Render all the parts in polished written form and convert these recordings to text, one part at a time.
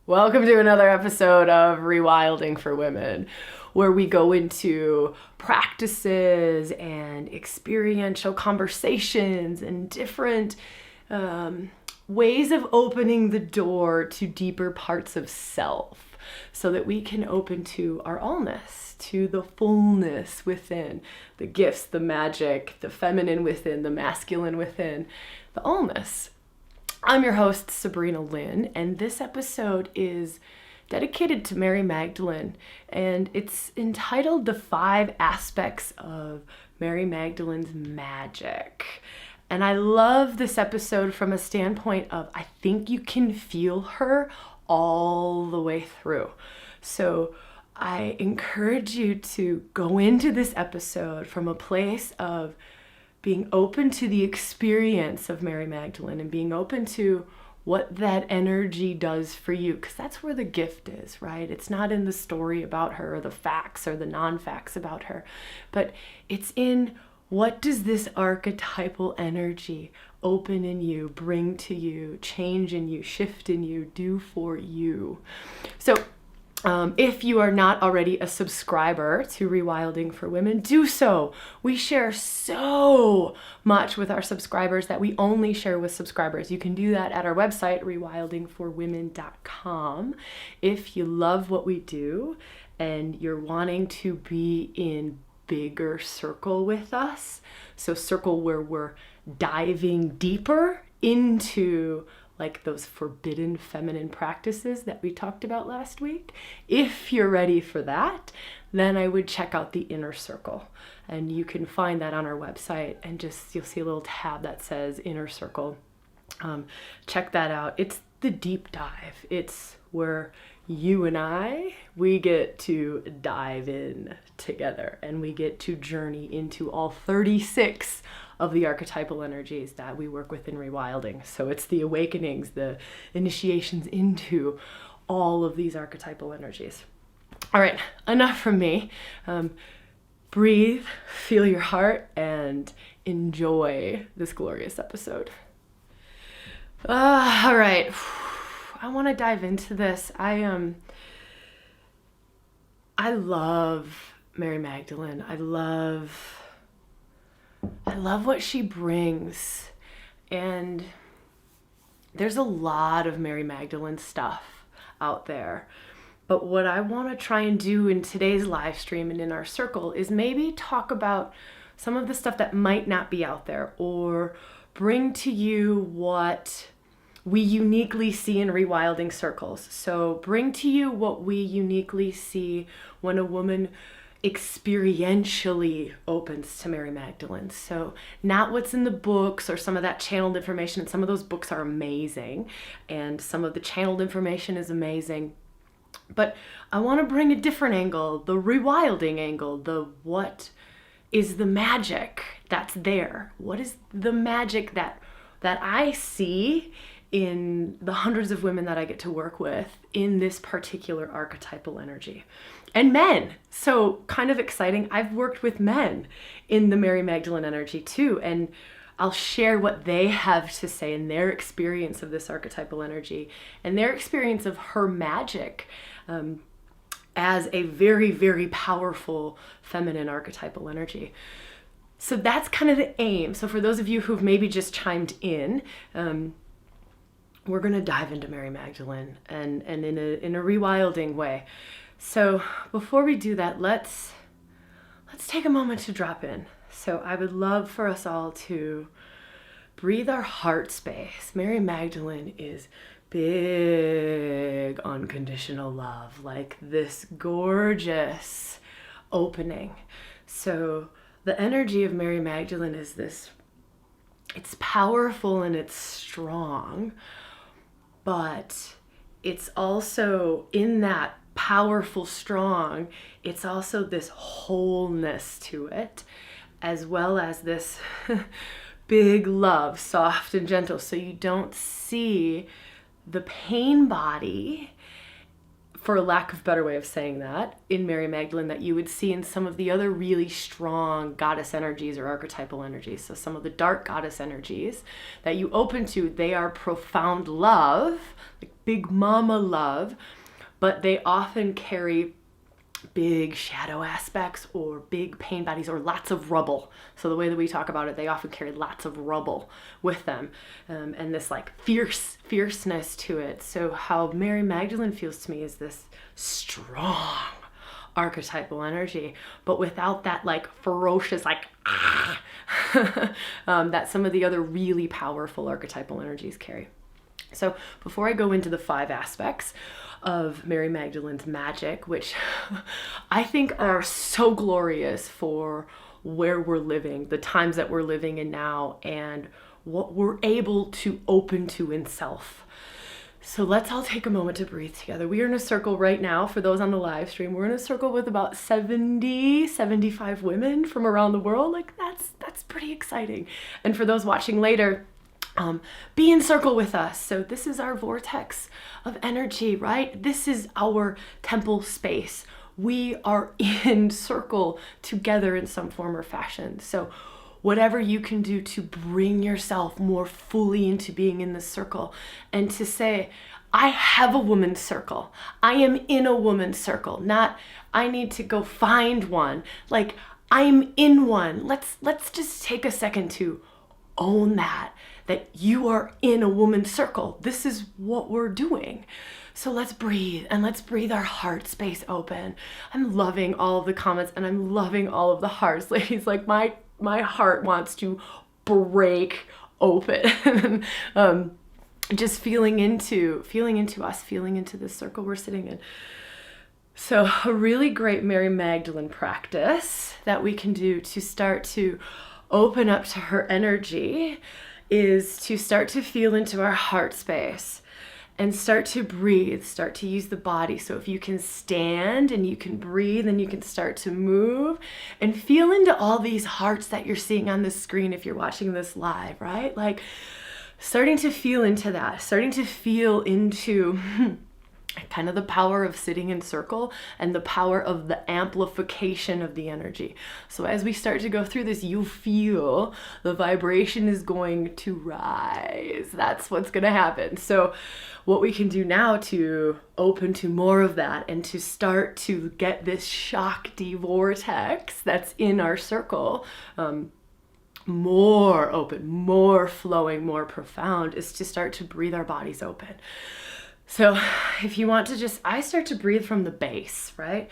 Welcome to another episode of Rewilding for Women, where we go into practices and experiential conversations and different ways of opening the door to deeper parts of self so that we can open to our allness, to the fullness within, the gifts, the magic, the feminine within, the masculine within, the allness. I'm your host, Sabrina Lynn, and this episode is dedicated to Mary Magdalene, and it's entitled The 5 Aspects of Mary Magdalene's Magic. And I love this episode from a standpoint of I think you can feel her all the way through. So I encourage you to go into this episode from a place of being open to the experience of Mary Magdalene and being open to what that energy does for you, because that's where the gift is, right? It's not in the story about her or the facts or the non-facts about her, but it's in what does this archetypal energy open in you, bring to you, change in you, shift in you, do for you. So if you are not already a subscriber to Rewilding for Women, do so. We share so much with our subscribers that we only share with subscribers. You can do that at our website, rewildingforwomen.com. If you love what we do and you're wanting to be in bigger circle with us, so circle where we're diving deeper into like those forbidden feminine practices that we talked about last week. If you're ready for that, then I would check out the inner circle. And you can find that on our website and just, you'll see a little tab that says inner circle. Check that out. It's the deep dive. It's where you and we get to dive in together and we get to journey into all 36 of the archetypal energies that we work with in rewilding. So it's the awakenings, the initiations into all of these archetypal energies. All right, enough from me. Breathe, feel your heart, and enjoy this glorious episode. All right, I want to dive into this. I love Mary Magdalene. I love what she brings. And there's a lot of Mary Magdalene stuff out there. But what I want to try and do in today's live stream and in our circle is maybe talk about some of the stuff that might not be out there, or bring to you what we uniquely see in rewilding circles. So bring to you what we uniquely see when a woman experientially opens to Mary Magdalene. So not what's in the books or some of that channeled information. And some of those books are amazing and some of the channeled information is amazing. But I want to bring a different angle, the rewilding angle, the what is the magic that's there? What is the magic that I see in the hundreds of women that I get to work with in this particular archetypal energy? And men. So kind of exciting. I've worked with men in the Mary Magdalene energy too. And I'll share what they have to say in their experience of this archetypal energy and their experience of her magic as a very, very powerful feminine archetypal energy. So that's kind of the aim. So for those of you who've maybe just chimed in, we're going to dive into Mary Magdalene and in a rewilding way. So before we do that, let's take a moment to drop in. So I would love for us all to breathe our heart space. Mary Magdalene is big unconditional love, like this gorgeous opening. So the energy of Mary Magdalene is this, it's powerful and it's strong, but it's also in that powerful, strong, it's also this wholeness to it, as well as this big love, soft and gentle. So you don't see the pain body for a lack of better way of saying that, in Mary Magdalene that you would see in some of the other really strong goddess energies or archetypal energies. So some of the dark goddess energies that you open to, they are profound love, like big mama love, but they often carry big shadow aspects or big pain bodies or lots of rubble. So the way that we talk about it, they often carry lots of rubble with them, and this like fierceness to it. So how Mary Magdalene feels to me is this strong archetypal energy, but without that like ferocious like that some of the other really powerful archetypal energies carry. So before I go into the 5 aspects of Mary Magdalene's magic, which I think are so glorious for where we're living, the times that we're living in now, and what we're able to open to in self. So let's all take a moment to breathe together. We are in a circle right now. For those on the live stream, we're in a circle with about 75 women from around the world. Like that's pretty exciting. And for those watching later, be in circle with us. So this is our vortex of energy, right? This is our temple space. We are in circle together in some form or fashion. So whatever you can do to bring yourself more fully into being in this circle, and to say, I have a woman's circle. I am in a woman's circle, not I need to go find one. Like I'm in one. Let's just take a second to own that you are in a woman's circle. This is what we're doing. So let's breathe, and let's breathe our heart space open. I'm loving all of the comments, and I'm loving all of the hearts. Ladies, like my heart wants to break open. Just feeling into us, feeling into the circle we're sitting in. So a really great Mary Magdalene practice that we can do to start to open up to her energy is to start to feel into our heart space and start to breathe, start to use the body. So if you can stand and you can breathe, and you can start to move and feel into all these hearts that you're seeing on the screen if you're watching this live, right? Like starting to feel into that, starting to feel into kind of the power of sitting in circle and the power of the amplification of the energy. So as we start to go through this, you feel the vibration is going to rise. That's what's going to happen. So what we can do now to open to more of that and to start to get this Shakti vortex that's in our circle, more open, more flowing, more profound, is to start to breathe our bodies open. So if you want to I start to breathe from the base, right?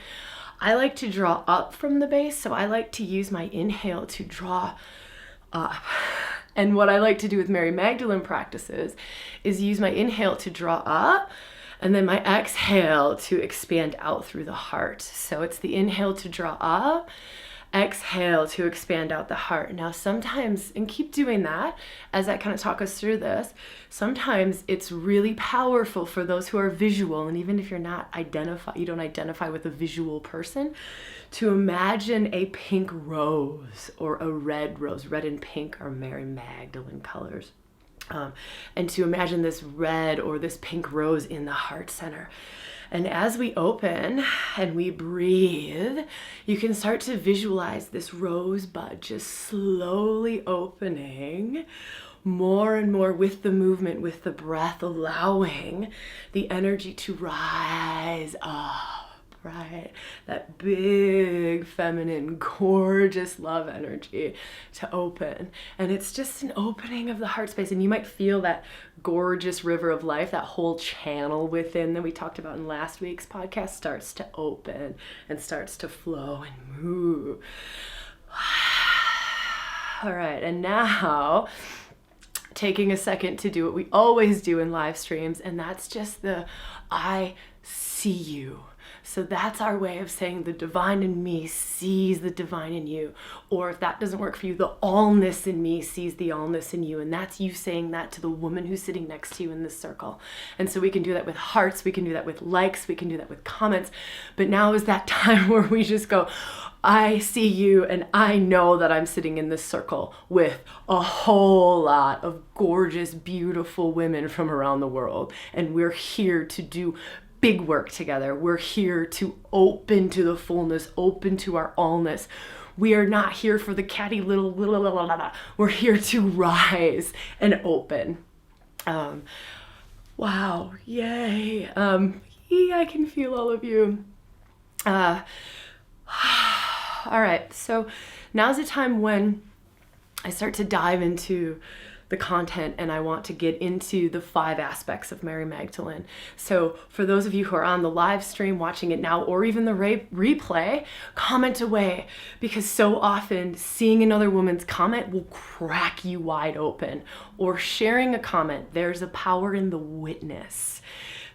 I like to draw up from the base. So I like to use my inhale to draw up. And what I like to do with Mary Magdalene practices is use my inhale to draw up, and then my exhale to expand out through the heart. So it's the inhale to draw up, exhale to expand out the heart. Now sometimes, and keep doing that as I kind of talk us through this, sometimes it's really powerful for those who are visual, and even if you're not you don't identify with a visual person, to imagine a pink rose or a red rose. Red and pink are Mary Magdalene colors. And to imagine this red or this pink rose in the heart center. And as we open and we breathe, you can start to visualize this rosebud just slowly opening more and more with the movement, with the breath, allowing the energy to rise up, right? That big, feminine, gorgeous love energy to open. And it's just an opening of the heart space. And you might feel that gorgeous river of life, that whole channel within that we talked about in last week's podcast, starts to open and starts to flow and move. All right, and now taking a second to do what we always do in live streams, and that's just the I see you. So that's our way of saying the divine in me sees the divine in you. Or if that doesn't work for you, the allness in me sees the allness in you. And that's you saying that to the woman who's sitting next to you in this circle. And so we can do that with hearts, we can do that with likes, we can do that with comments. But now is that time where we just go, I see you, and I know that I'm sitting in this circle with a whole lot of gorgeous, beautiful women from around the world. And we're here to do big work together. We're here to open to the fullness, open to our allness. We are not here for the catty little. We're here to rise and open. Wow, yay. I can feel all of you. All right, so now's the time when I start to dive into the content, and I want to get into the 5 aspects of Mary Magdalene. So for those of you who are on the live stream watching it now, or even the replay, comment away, because so often seeing another woman's comment will crack you wide open. Or sharing a comment, there's a power in the witness.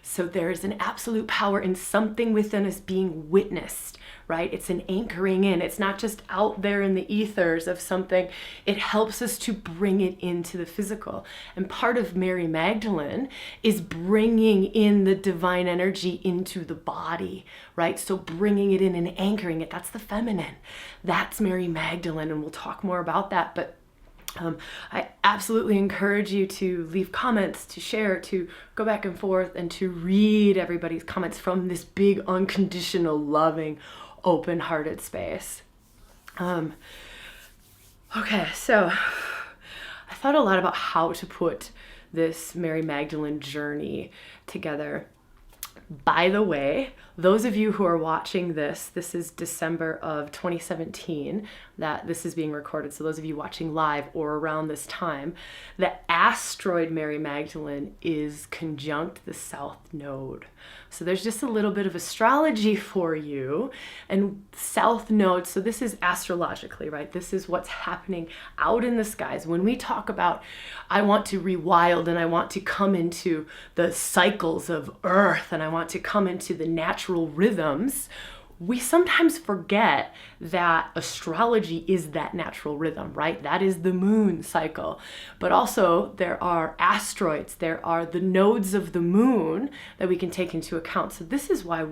So there's an absolute power in something within us being witnessed, right? It's an anchoring in. It's not just out there in the ethers of something. It helps us to bring it into the physical. And part of Mary Magdalene is bringing in the divine energy into the body, right? So bringing it in and anchoring it. That's the feminine. That's Mary Magdalene. And we'll talk more about that. But I absolutely encourage you to leave comments, to share, to go back and forth, and to read everybody's comments from this big, unconditional, loving, open-hearted space. Okay, so I thought a lot about how to put this Mary Magdalene journey together. By the way, those of you who are watching this is December of 2017 that this is being recorded. So those of you watching live or around this time, the asteroid Mary Magdalene is conjunct the South Node. So there's just a little bit of astrology for you. And South Node, so this is astrologically, right? This is what's happening out in the skies. When we talk about, I want to rewild and I want to come into the cycles of Earth and I want to come into the natural rhythms, we sometimes forget that astrology is that natural rhythm, right? That is the moon cycle. But also there are asteroids, there are the nodes of the moon that we can take into account. So this is why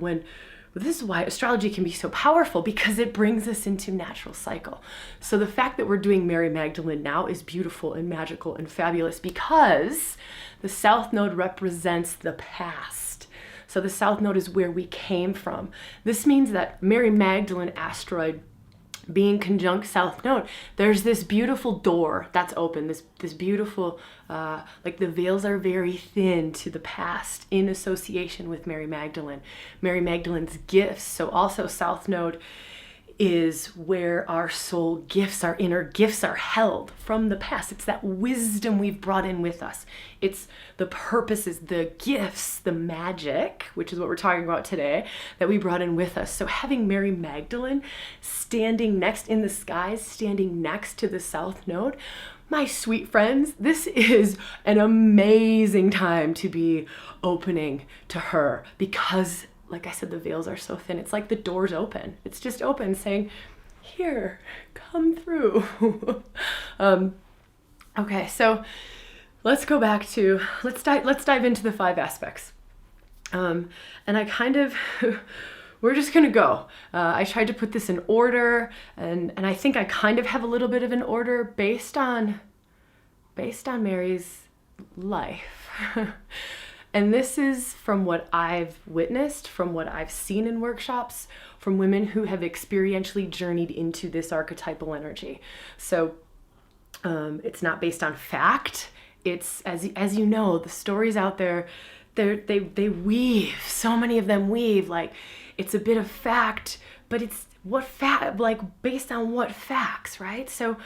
astrology can be so powerful, because it brings us into natural cycle. So the fact that we're doing Mary Magdalene now is beautiful and magical and fabulous, because the South Node represents the past. So the South Node is where we came from. This means that Mary Magdalene asteroid being conjunct South Node, there's this beautiful door that's open, this beautiful, like the veils are very thin to the past in association with Mary Magdalene. Mary Magdalene's gifts, so also South Node is where our soul gifts, our inner gifts are held from the past. It's that wisdom we've brought in with us. It's the purposes, the gifts, the magic, which is what we're talking about today, that we brought in with us. So having Mary Magdalene standing next in the skies, standing next to the South Node, my sweet friends, this is an amazing time to be opening to her, because like I said, the veils are so thin. It's like the door's open. It's just open saying, here, come through. Okay, so let's go back to, let's dive into the 5 aspects. And I kind of, we're just gonna go. I tried to put this in order, and I think I kind of have a little bit of an order based on Mary's life. And this is from what I've witnessed, from what I've seen in workshops, from women who have experientially journeyed into this archetypal energy. So it's not based on fact. It's, as you know, the stories out there, they weave. So many of them weave. Like, it's a bit of fact, but it's what fact, like based on what facts, right? So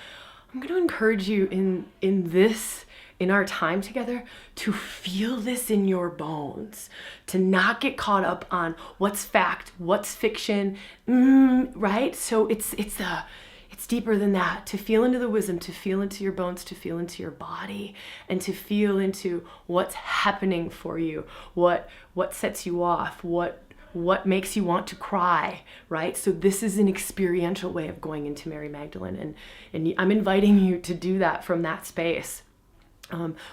I'm going to encourage you in our time together to feel this in your bones, to not get caught up on what's fact, what's fiction, right? So it's deeper than that, to feel into the wisdom, to feel into your bones, to feel into your body, and to feel into what's happening for you, what sets you off, what makes you want to cry, right? So this is an experiential way of going into Mary Magdalene, and I'm inviting you to do that from that space.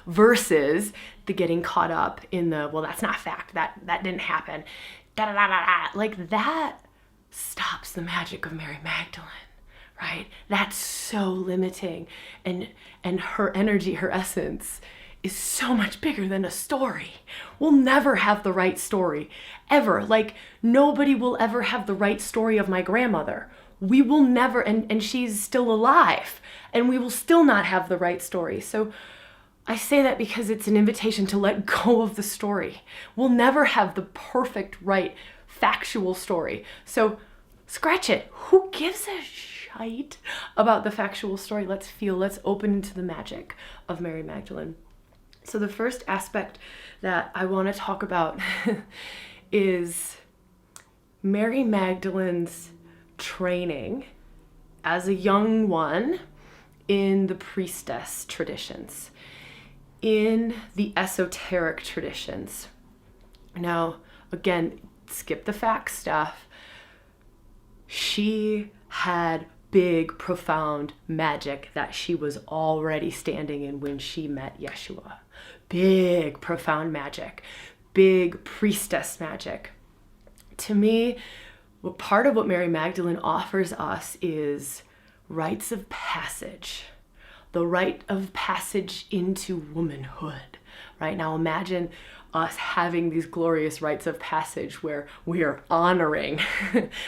Versus the getting caught up in the, well, that's not fact, that didn't happen, like that stops the magic of Mary Magdalene, right? That's so limiting, and her energy, her essence is so much bigger than a story. We'll never have the right story, ever. Like, nobody will ever have the right story of my grandmother. We will never, and she's still alive, and we will still not have the right story. So I say that because it's an invitation to let go of the story. We'll never have the perfect, right, factual story. So scratch it. Who gives a shite about the factual story? Let's open into the magic of Mary Magdalene. So the first aspect that I want to talk about is Mary Magdalene's training as a young one in the priestess traditions, in the esoteric traditions. Now, again, skip the fact stuff. She had big, profound magic that she was already standing in when she met Yeshua. Big, profound magic. Big priestess magic. To me, part of what Mary Magdalene offers us is rites of passage. The rite of passage into womanhood. Right? Now imagine us having these glorious rites of passage where we are honoring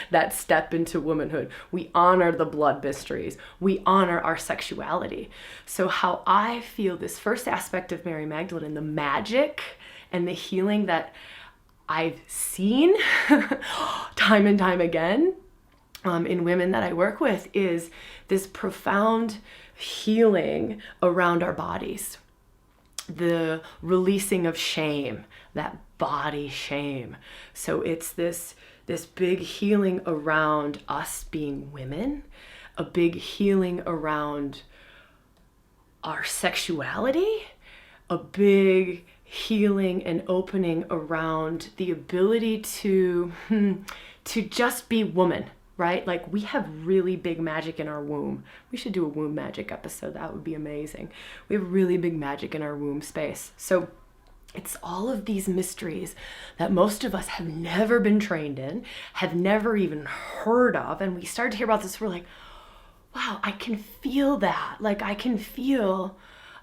that step into womanhood. We honor the blood mysteries. We honor our sexuality. So how I feel this first aspect of Mary Magdalene and the magic and the healing that I've seen time and time again in women that I work with is this profound healing around our bodies. The releasing of shame, that body shame. So it's this big healing around us being women, a big healing around our sexuality, a big healing and opening around the ability to just be woman. Right? Like, we have really big magic in our womb. We should do a womb magic episode. That would be amazing. We have really big magic in our womb space. So it's all of these mysteries that most of us have never been trained in, have never even heard of. And we start to hear about this. We're like, wow, I can feel that. Like, I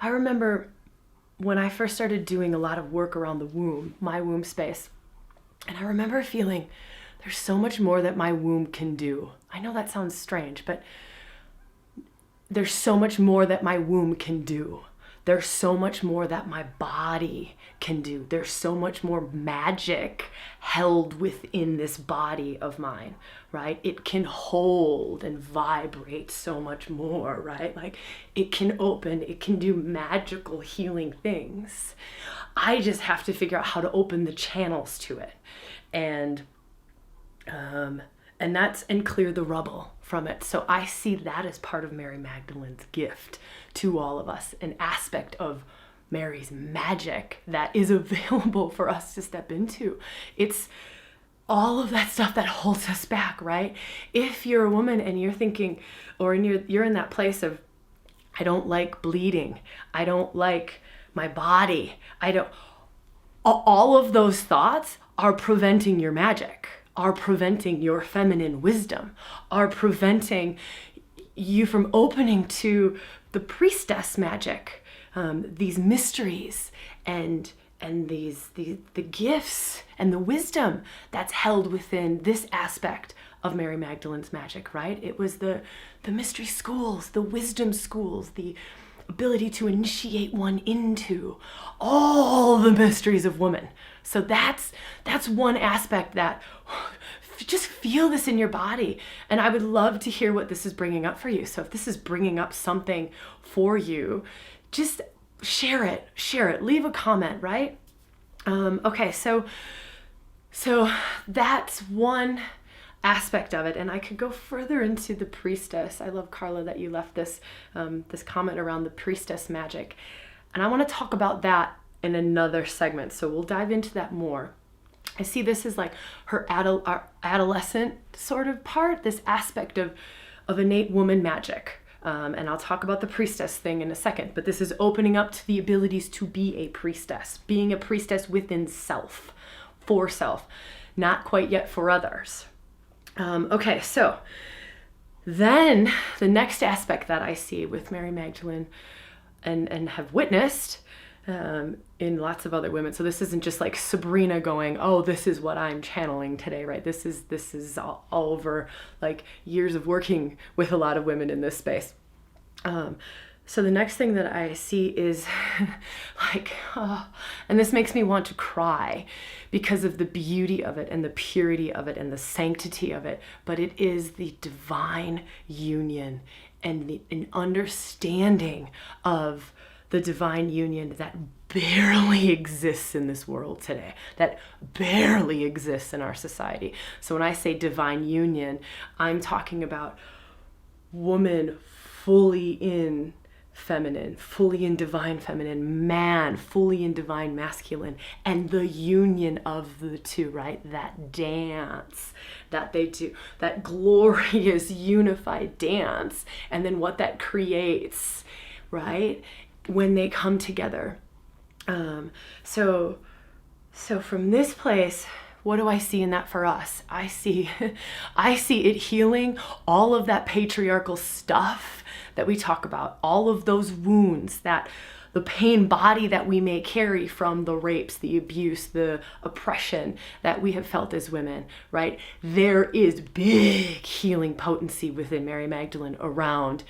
remember when I first started doing a lot of work around the womb, my womb space. And I remember feeling, there's so much more that my womb can do. I know that sounds strange, but there's so much more that my womb can do. There's so much more that my body can do. There's so much more magic held within this body of mine, right? It can hold and vibrate so much more, right? Like, it can open, it can do magical healing things. I just have to figure out how to open the channels to it. And clear the rubble from it. So I see that as part of Mary Magdalene's gift to all of us, an aspect of Mary's magic that is available for us to step into. It's all of that stuff that holds us back, right? If you're a woman and you're thinking, or you're in that place of, I don't like bleeding, I don't like my body, all of those thoughts are preventing your magic, are preventing your feminine wisdom, are preventing you from opening to the priestess magic, these mysteries and the gifts and the wisdom that's held within this aspect of Mary Magdalene's magic, right? It was the mystery schools, the wisdom schools, the ability to initiate one into all the mysteries of woman. So that's one aspect that just feel this in your body. And I would love to hear what this is bringing up for you. So if this is bringing up something for you, just share it, leave a comment, right? Okay, so that's one aspect of it. And I could go further into the priestess. I love, Carla, that you left this comment around the priestess magic. And I want to talk about that in another segment. So we'll dive into that more. I see this as like her adolescent sort of part, this aspect of innate woman magic. And I'll talk about the priestess thing in a second, but this is opening up to the abilities to be a priestess, being a priestess within self, for self, not quite yet for others. Okay, so then the next aspect that I see with Mary Magdalene and have witnessed in lots of other women. So this isn't just like Sabrina going, oh, this is what I'm channeling today, right? This is all over like years of working with a lot of women in this space. So the next thing that I see is like, and this makes me want to cry because of the beauty of it and the purity of it and the sanctity of it. But it is the divine union and an understanding of the divine union that barely exists in this world today, that barely exists in our society. So when I say divine union, I'm talking about woman fully in feminine, fully in divine feminine, man fully in divine masculine, and the union of the two, right? That dance that they do, that glorious unified dance, and then what that creates, right? When they come together. So from this place, what do I see in that for us? I see it healing all of that patriarchal stuff that we talk about, all of those wounds, that the pain body that we may carry from the rapes, the abuse, the oppression that we have felt as women, right? There is big healing potency within Mary Magdalene around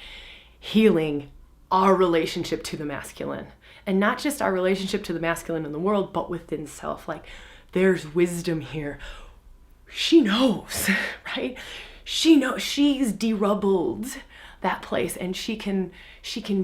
healing our relationship to the masculine. And not just our relationship to the masculine in the world, but within self. Like, there's wisdom here. She knows, right? She knows, she's derubbled that place, and she can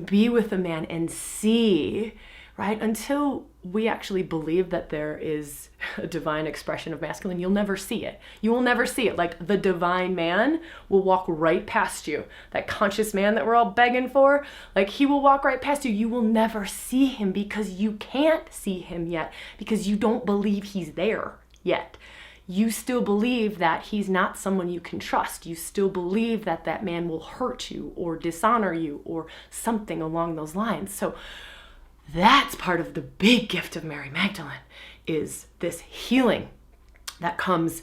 be with a man and see, right? Until we actually believe that there is a divine expression of masculine, you'll never see it. You will never see it. Like, the divine man will walk right past you. That conscious man that we're all begging for, like, he will walk right past you. You will never see him because you can't see him yet, because you don't believe he's there yet. You still believe that he's not someone you can trust. You still believe that that man will hurt you or dishonor you or something along those lines. So that's part of the big gift of Mary Magdalene, is this healing that comes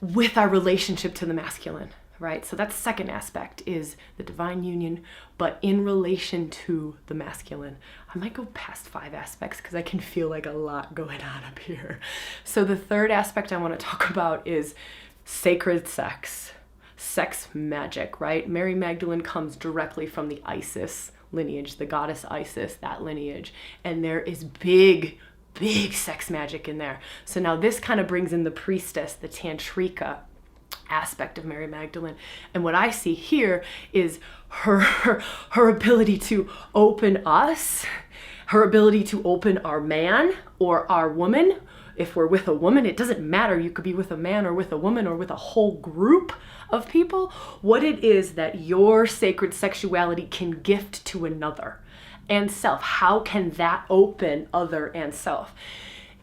with our relationship to the masculine, right? So that's the second aspect, is the divine union, but in relation to the masculine. I might go past 5 aspects because I can feel like a lot going on up here. So the third aspect I want to talk about is sacred sex magic, right? Mary Magdalene comes directly from the Isis lineage, the goddess Isis, that lineage. And there is big sex magic in there. So now this kind of brings in the priestess, the tantrika aspect of Mary Magdalene. And what I see here is her ability to open us, her ability to open our man or our woman. If we're with a woman, it doesn't matter. You could be with a man or with a woman or with a whole group of people. What it is that your sacred sexuality can gift to another and self. How can that open other and self?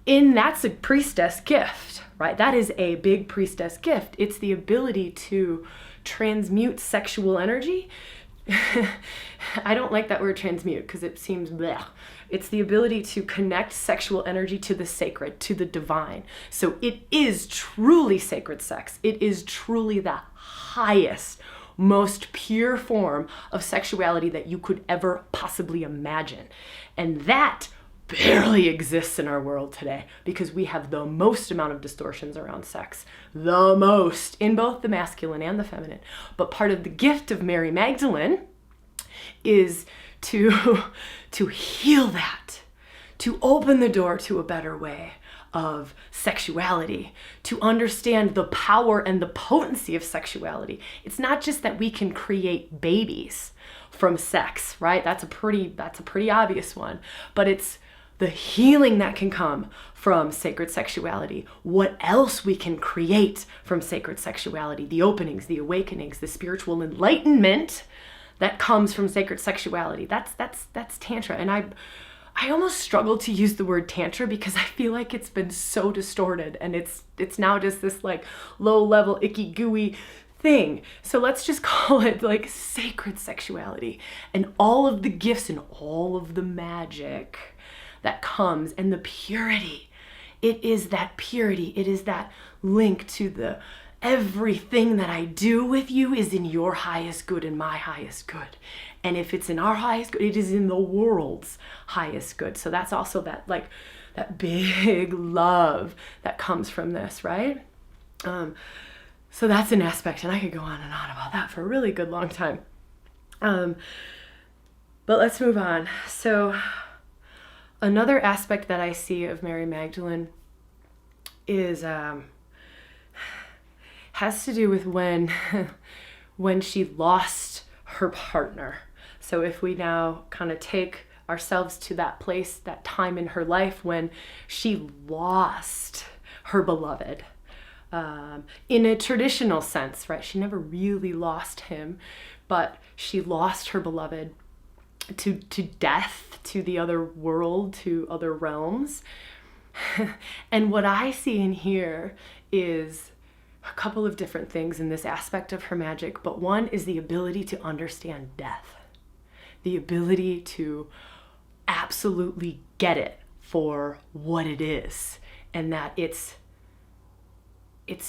That's a priestess gift, right? That is a big priestess gift. It's the ability to transmute sexual energy. I don't like that word transmute because it seems bleh. It's the ability to connect sexual energy to the sacred, to the divine. So it is truly sacred sex. It is truly the highest, most pure form of sexuality that you could ever possibly imagine. And that barely exists in our world today because we have the most amount of distortions around sex, the most, in both the masculine and the feminine. But part of the gift of Mary Magdalene is to heal that, to open the door to a better way of sexuality, to understand the power and the potency of sexuality. It's not just that we can create babies from sex, right? That's a pretty obvious one, but it's the healing that can come from sacred sexuality, what else we can create from sacred sexuality, the openings, the awakenings, the spiritual enlightenment that comes from sacred sexuality. That's Tantra. And I almost struggle to use the word Tantra because I feel like it's been so distorted and it's now just this like low level, icky, gooey thing. So let's just call it like sacred sexuality and all of the gifts and all of the magic that comes, and the purity. It is that purity. It is that link to the everything that I do with you is in your highest good and my highest good. And if it's in our highest good, it is in the world's highest good. So that's also that like that big love that comes from this, right? So that's an aspect, and I could go on and on about that for a really good long time. But let's move on. So another aspect that I see of Mary Magdalene is has to do with when she lost her partner. So if we now kind of take ourselves to that place, that time in her life when she lost her beloved, in a traditional sense, right? She never really lost him, but she lost her beloved to death, to the other world, to other realms. And what I see in here is a couple of different things in this aspect of her magic, but one is the ability to understand death, the ability to absolutely get it for what it is, and that it's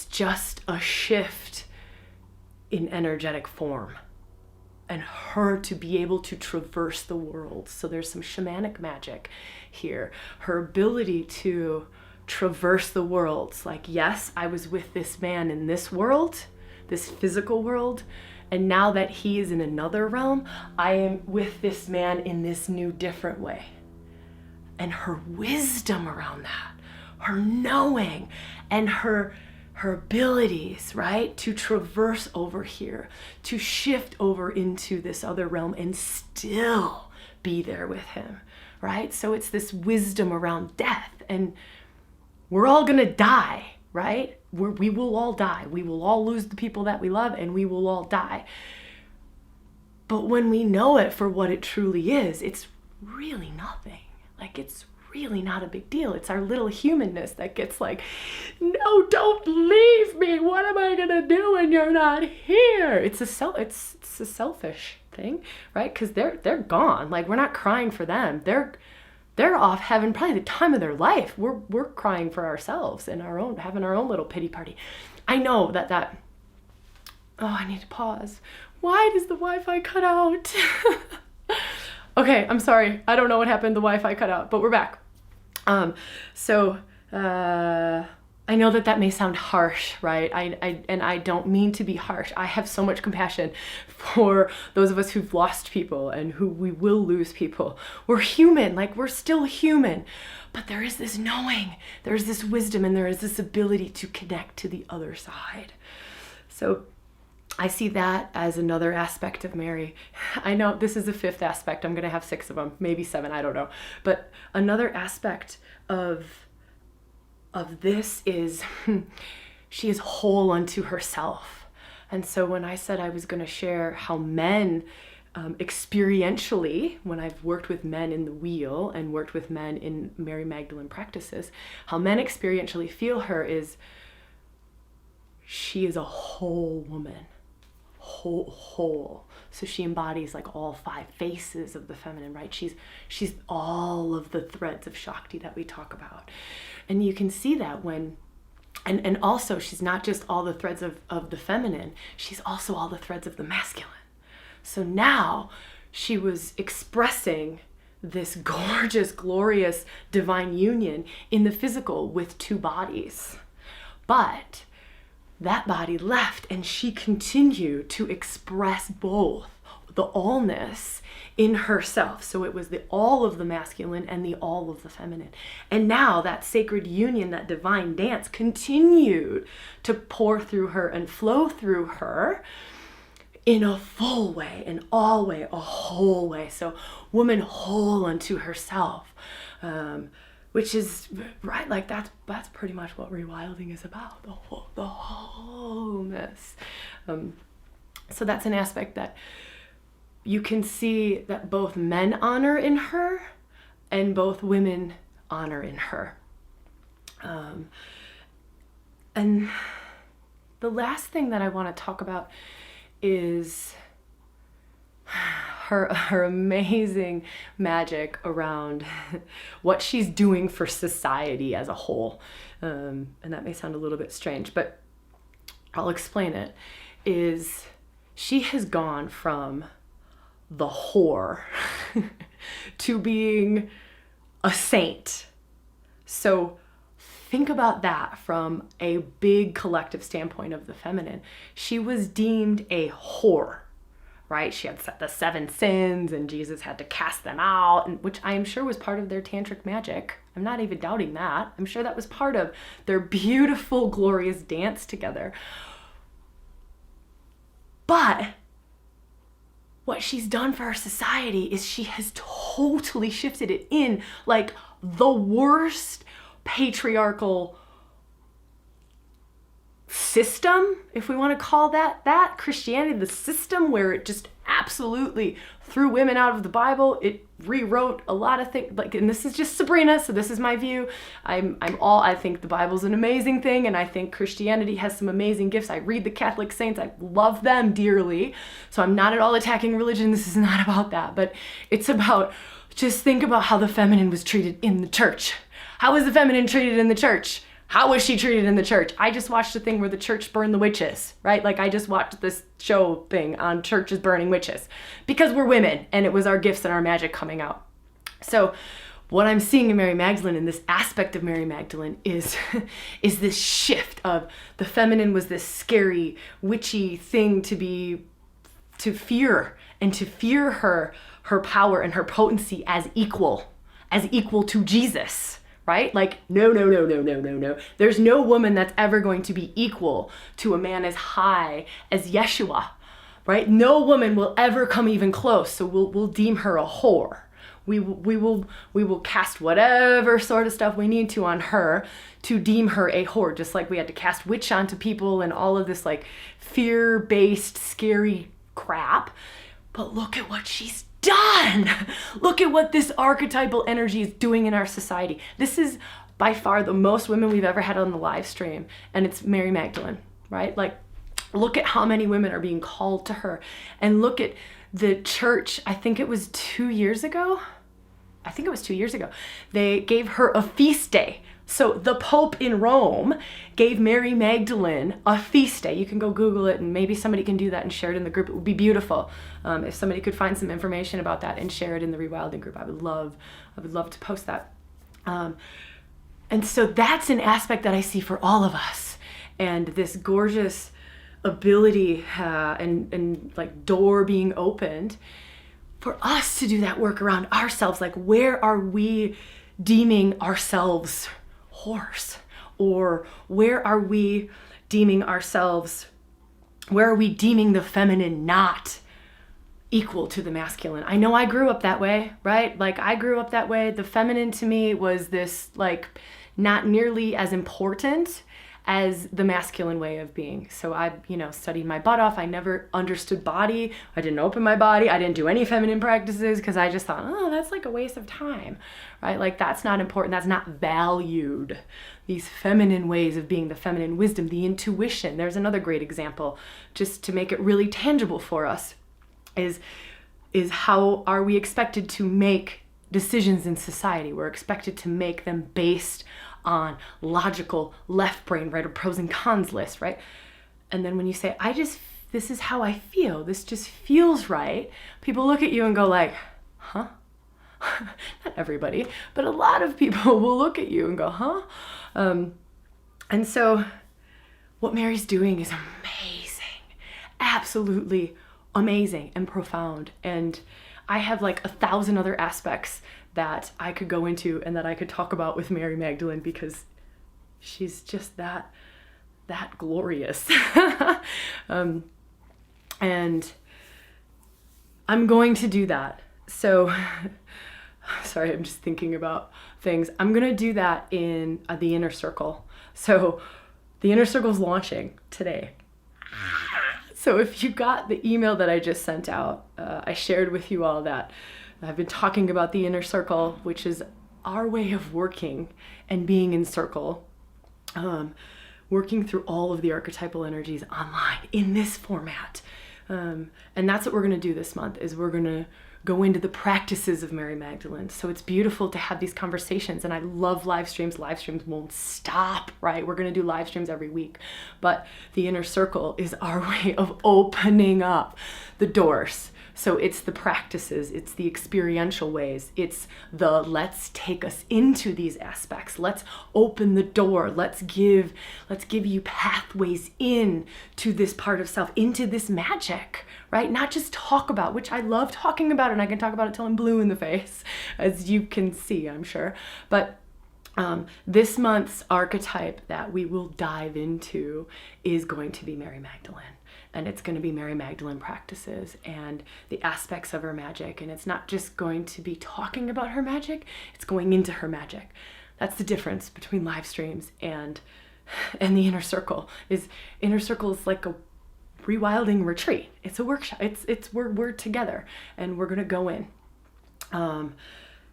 just a shift in energetic form, and her to be able to traverse the world. So there's some shamanic magic here. Her ability to traverse the worlds. Like, yes, I was with this man in this world, this physical world, and now that he is in another realm, I am with this man in this new, different way. And her wisdom around that, her knowing, and her abilities, right, to traverse over here, to shift over into this other realm and still be there with him, right? So it's this wisdom around death, and we're all gonna die, right? We will all die. We will all lose the people that we love, and we will all die. But when we know it for what it truly is, it's really nothing. Like, it's really not a big deal. It's our little humanness that gets like, no, don't leave me. What am I gonna do when you're not here? It's a selfish thing, right? Because they're gone. Like, we're not crying for them. They're off having probably the time of their life. We're crying for ourselves and having our own little pity party. I know that. Oh, I need to pause. Why does the Wi-Fi cut out? Okay, I'm sorry. I don't know what happened. The Wi-Fi cut out, but we're back. I know that may sound harsh, right? I don't mean to be harsh. I have so much compassion for those of us who've lost people and who we will lose people. We're human, like, we're still human. But there is this knowing, there's this wisdom, and there is this ability to connect to the other side. So I see that as another aspect of Mary. I know this is the fifth aspect. I'm going to have 6 of them, maybe 7, I don't know. But another aspect of this is she is whole unto herself. And so when I said I was going to share how men experientially, when I've worked with men in the wheel and worked with men in Mary Magdalene practices, how men experientially feel her is she is a whole woman. Whole. So she embodies like all 5 faces of the feminine, right? She's all of the threads of Shakti that we talk about. And you can see that when, and also she's not just all the threads of the feminine, she's also all the threads of the masculine. So now she was expressing this gorgeous, glorious divine union in the physical with 2 bodies. But that body left, and she continued to express both the allness in herself. So it was the all of the masculine and the all of the feminine. And now that sacred union, that divine dance, continued to pour through her and flow through her in a full way, an all way, a whole way. So woman whole unto herself. Which is, right, like that's pretty much what rewilding is about, the wholeness. So that's an aspect that you can see that both men honor in her and both women honor in her. And the last thing that I want to talk about is her amazing magic around what she's doing for society as a whole. And that may sound a little bit strange, but I'll explain it, is she has gone from the whore to being a saint. So think about that from a big collective standpoint of the feminine. She was deemed a whore, right? She had the 7 sins and Jesus had to cast them out, and which I am sure was part of their tantric magic. I'm not even doubting that. I'm sure that was part of their beautiful, glorious dance together. But what she's done for our society is she has totally shifted it in like the worst patriarchal system, if we want to call that Christianity, the system where it just absolutely threw women out of the Bible. It rewrote a lot of things, like, and this is just Sabrina, so this is my view. I think the Bible's an amazing thing, and I think Christianity has some amazing gifts. I read the Catholic saints, I love them dearly, so I'm not at all attacking religion. This is not about that, but it's about, just think about how the feminine was treated in the church. How was the feminine treated in the church? How was she treated in the church? I just watched a thing where the church burned the witches, right? Like, I just watched this show thing on churches burning witches because we're women and it was our gifts and our magic coming out. So what I'm seeing in Mary Magdalene, and this aspect of Mary Magdalene, is this shift of the feminine was this scary, witchy thing to fear, and to fear her power and her potency as equal to Jesus. Right? Like, no. There's no woman that's ever going to be equal to a man as high as Yeshua, right? No woman will ever come even close. So we'll deem her a whore. We will cast whatever sort of stuff we need to on her to deem her a whore, just like we had to cast witch onto people and all of this like fear-based, scary crap. But look at what she's done. Look at what this archetypal energy is doing in our society. This is by far the most women we've ever had on the live stream, and it's Mary Magdalene, right? Like, look at how many women are being called to her, and look at the church. I think it was 2 years ago. They gave her a feast day. So the Pope in Rome gave Mary Magdalene a feast day. You can go Google it, and maybe somebody can do that and share it in the group. It would be beautiful if somebody could find some information about that and share it in the Rewilding group. I would love to post that. And so that's an aspect that I see for all of us, and this gorgeous ability and like door being opened for us to do that work around ourselves. Like, where are we deeming ourselves whores? Or where are we deeming the feminine not equal to the masculine? I know I grew up that way, right? Like, I grew up that way. The feminine to me was this, like, not nearly as important as the masculine way of being. So I, studied my butt off. I never understood body. I didn't open my body. I didn't do any feminine practices because I just thought, oh, that's like a waste of time, right? Like, that's not important. That's not valued. These feminine ways of being, the feminine wisdom, the intuition. There's another great example, just to make it really tangible for us, is how are we expected to make decisions in society? We're expected to make them based on logical left brain, right, or pros and cons list, right? And then when you say, this is how I feel, this just feels right, people look at you and go like, huh? Not everybody, but a lot of people will look at you and go, huh? And so what Mary's doing is amazing, absolutely amazing and profound. And I have like 1,000 other aspects that I could go into and that I could talk about with Mary Magdalene, because she's just that glorious. And I'm going to do that. So, sorry, I'm just thinking about things. I'm going to do that in the Inner Circle. So the Inner Circle's launching today. So if you got the email that I just sent out, I shared with you all that I've been talking about the Inner Circle, which is our way of working and being in circle, working through all of the archetypal energies online in this format. And that's what we're going to do this month, is we're going to go into the practices of Mary Magdalene. So it's beautiful to have these conversations, and I love live streams. Live streams won't stop, right? We're going to do live streams every week, but the inner circle is our way of opening up the doors. So it's the practices, it's the experiential ways, it's the let's take us into these aspects. Let's open the door. Let's give you pathways in to this part of self, into this magic, right? Not just talk about, which I love talking about, and I can talk about it till I'm blue in the face, as you can see, I'm sure. But this month's archetype that we will dive into is going to be Mary Magdalene. And it's going to be Mary Magdalene practices and the aspects of her magic. And it's not just going to be talking about her magic, it's going into her magic. That's the difference between live streams and the inner circle. Inner circle is like a rewilding retreat. It's a workshop. We're together and we're going to go in.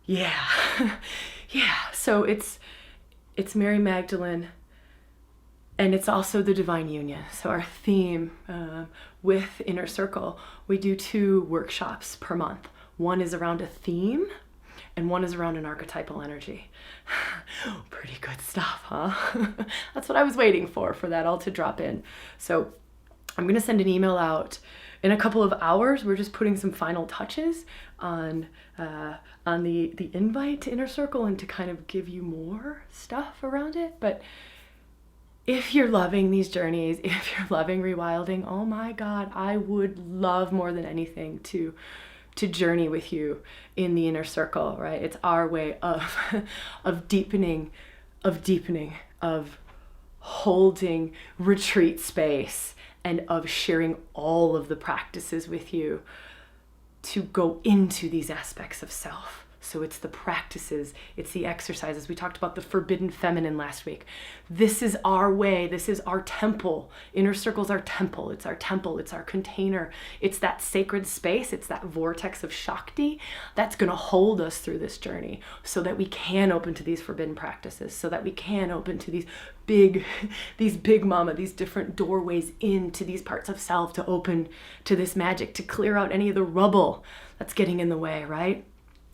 Yeah. So it's Mary Magdalene. And it's also the divine union. So our theme with Inner Circle, we do 2 workshops per month. One is around a theme, and one is around an archetypal energy. Pretty good stuff, huh? That's what I was waiting for that all to drop in. So I'm gonna send an email out in a couple of hours. We're just putting some final touches on the invite to Inner Circle and to kind of give you more stuff around it. But if you're loving these journeys, if you're loving rewilding, oh my God, I would love more than anything to journey with you in the inner circle, right? It's our way of deepening, of holding retreat space, and of sharing all of the practices with you to go into these aspects of self. So it's the practices, it's the exercises. We talked about the forbidden feminine last week. This is our way. This is our temple. Inner Circle's our temple. It's our temple. It's our container. It's that sacred space. It's that vortex of Shakti that's going to hold us through this journey so that we can open to these forbidden practices, so that we can open to these big mama, these different doorways into these parts of self, to open to this magic, to clear out any of the rubble that's getting in the way, right?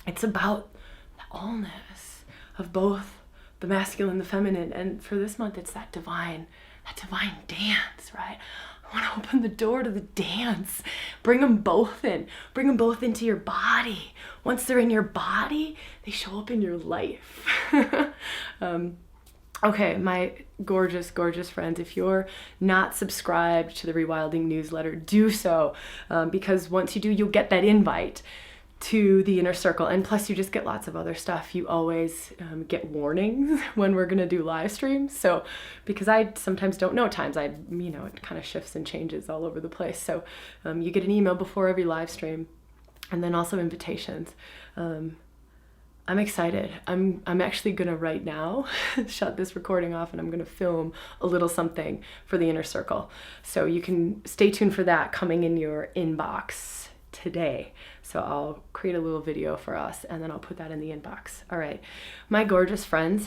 It's about the allness of both the masculine and the feminine. And for this month, it's that divine dance, right? I want to open the door to the dance. Bring them both in. Bring them both into your body. Once they're in your body, they show up in your life. Okay, my gorgeous, gorgeous friends, if you're not subscribed to the Rewilding newsletter, do so, because once you do, you'll get that invite to the Inner Circle. And plus you just get lots of other stuff. You always get warnings when we're going to do live streams. So because I sometimes don't know times, it kind of shifts and changes all over the place. So you get an email before every live stream, and then also invitations. I'm excited. I'm actually gonna right now shut this recording off, and I'm gonna film a little something for the Inner Circle. So you can stay tuned for that coming in your inbox today. So I'll create a little video for us, and then I'll put that in the inbox. All right, my gorgeous friends,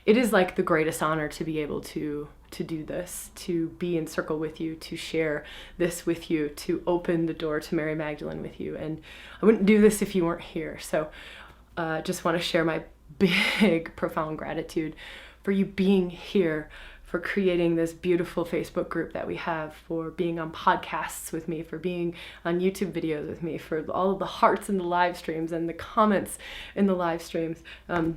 it is like the greatest honor to be able to do this, to be in circle with you, to share this with you, to open the door to Mary Magdalene with you. And I wouldn't do this if you weren't here. So just want to share my big, profound gratitude for you being here, for creating this beautiful Facebook group that we have, for being on podcasts with me, for being on YouTube videos with me, for all of the hearts in the live streams and the comments in the live streams. A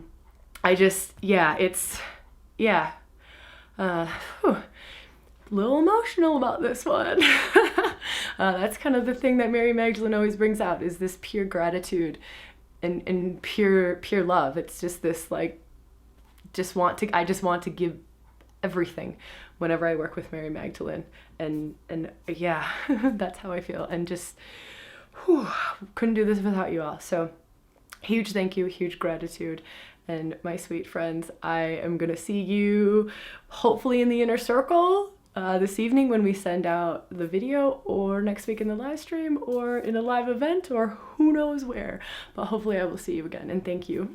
little emotional about this one. That's kind of the thing that Mary Magdalene always brings out, is this pure gratitude and pure love. It's just this I just want to give everything whenever I work with Mary Magdalene, and yeah, that's how I feel, and just couldn't do this without you all. So huge thank you, huge gratitude. And my sweet friends, I am gonna see you hopefully in the Inner Circle this evening when we send out the video, or next week in the live stream, or in a live event, or who knows where. But hopefully I will see you again, and thank you.